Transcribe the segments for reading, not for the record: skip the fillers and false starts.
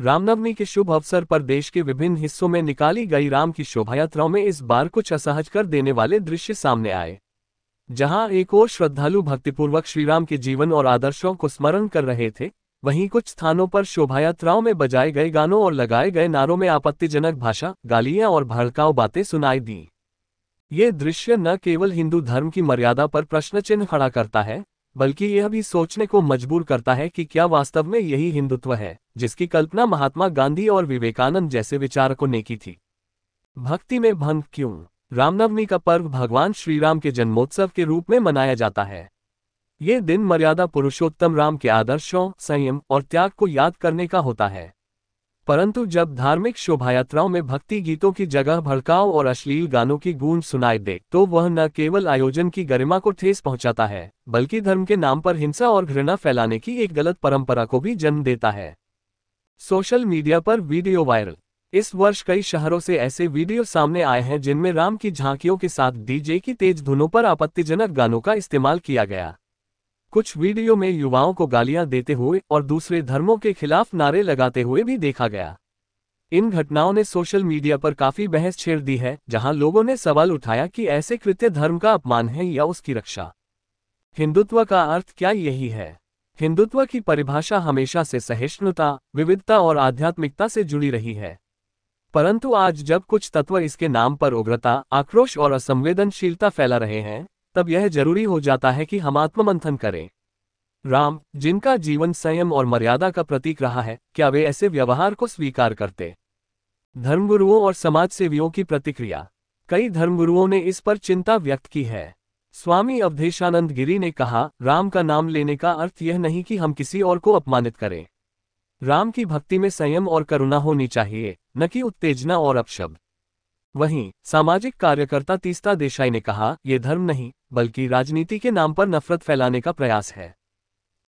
रामनवमी के शुभ अवसर पर देश के विभिन्न हिस्सों में निकाली गई राम की शोभायात्राओं में इस बार कुछ असहज कर देने वाले दृश्य सामने आए। जहां एक ओर श्रद्धालु भक्तिपूर्वक श्रीराम के जीवन और आदर्शों को स्मरण कर रहे थे, वहीं कुछ स्थानों पर शोभायात्राओं में बजाए गए गानों और लगाए गए नारों में आपत्तिजनक भाषा, गालियां और भड़काऊ बातें सुनाई दी। ये दृश्य न केवल हिंदू धर्म की मर्यादा पर प्रश्नचिन्ह खड़ा करता है, बल्कि यह भी सोचने को मजबूर करता है कि क्या वास्तव में यही हिंदुत्व है जिसकी कल्पना महात्मा गांधी और विवेकानंद जैसे विचारकों ने की थी। भक्ति में भंग क्यों? रामनवमी का पर्व भगवान श्रीराम के जन्मोत्सव के रूप में मनाया जाता है। ये दिन मर्यादा पुरुषोत्तम राम के आदर्शों, संयम और त्याग को याद करने का होता है। परंतु जब धार्मिक शोभायात्राओं में भक्ति गीतों की जगह भड़काऊ और अश्लील गानों की गूंज सुनाई दे, तो वह न केवल आयोजन की गरिमा को ठेस पहुंचाता है, बल्कि धर्म के नाम पर हिंसा और घृणा फैलाने की एक गलत परंपरा को भी जन्म देता है। सोशल मीडिया पर वीडियो वायरल। इस वर्ष कई शहरों से ऐसे वीडियो सामने आए हैं जिनमें राम की झांकियों के साथ डीजे की तेज धुनों पर आपत्तिजनक गानों का इस्तेमाल किया गया। कुछ वीडियो में युवाओं को गालियां देते हुए और दूसरे धर्मों के खिलाफ नारे लगाते हुए भी देखा गया। इन घटनाओं ने सोशल मीडिया पर काफी बहस छेड़ दी है, जहां लोगों ने सवाल उठाया कि ऐसे कृत्य धर्म का अपमान है या उसकी रक्षा। हिंदुत्व का अर्थ क्या यही है? हिंदुत्व की परिभाषा हमेशा से सहिष्णुता, विविधता और आध्यात्मिकता से जुड़ी रही है। परंतु आज जब कुछ तत्व इसके नाम पर उग्रता, आक्रोश और असंवेदनशीलता फैला रहे हैं, तब यह जरूरी हो जाता है कि हम आत्ममंथन करें। राम, जिनका जीवन संयम और मर्यादा का प्रतीक रहा है, क्या वे ऐसे व्यवहार को स्वीकार करते? धर्मगुरुओं और समाजसेवियों की प्रतिक्रिया। कई धर्मगुरुओं ने इस पर चिंता व्यक्त की है। स्वामी अवधेशानंद गिरी ने कहा, राम का नाम लेने का अर्थ यह नहीं कि हम किसी और को अपमानित करें। राम की भक्ति में संयम और करुणा होनी चाहिए, न कि उत्तेजना और अपशब्द। वहीं सामाजिक कार्यकर्ता तीस्ता देसाई ने कहा, यह धर्म नहीं बल्कि राजनीति के नाम पर नफरत फैलाने का प्रयास है।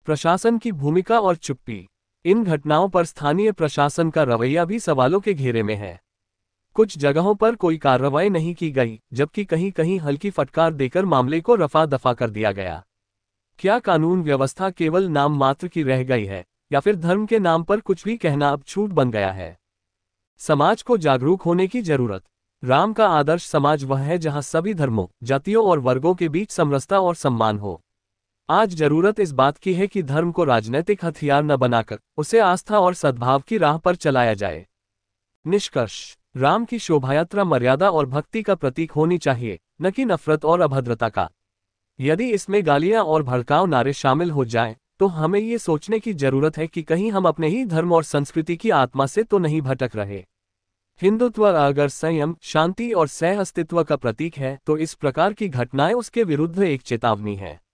प्रशासन की भूमिका और चुप्पी। इन घटनाओं पर स्थानीय प्रशासन का रवैया भी सवालों के घेरे में है। कुछ जगहों पर कोई कार्रवाई नहीं की गई, जबकि कहीं कहीं हल्की फटकार देकर मामले को रफा दफा कर दिया गया। क्या कानून व्यवस्था केवल नाम मात्र की रह गई है, या फिर धर्म के नाम पर कुछ भी कहना अब छूट बन गया है? समाज को जागरूक होने की जरूरत। राम का आदर्श समाज वह है जहां सभी धर्मों, जातियों और वर्गों के बीच समरसता और सम्मान हो। आज जरूरत इस बात की है कि धर्म को राजनीतिक हथियार न बनाकर उसे आस्था और सद्भाव की राह पर चलाया जाए। निष्कर्ष। राम की शोभायात्रा मर्यादा और भक्ति का प्रतीक होनी चाहिए, न कि नफरत और अभद्रता का। यदि इसमें गालियां और भड़काऊ नारे शामिल हो जाएं, तो हमें ये सोचने की जरूरत है कि कहीं हम अपने ही धर्म और संस्कृति की आत्मा से तो नहीं भटक रहे। हिंदुत्व अगर संयम, शांति और सह अस्तित्व का प्रतीक है, तो इस प्रकार की घटनाएं उसके विरुद्ध एक चेतावनी है।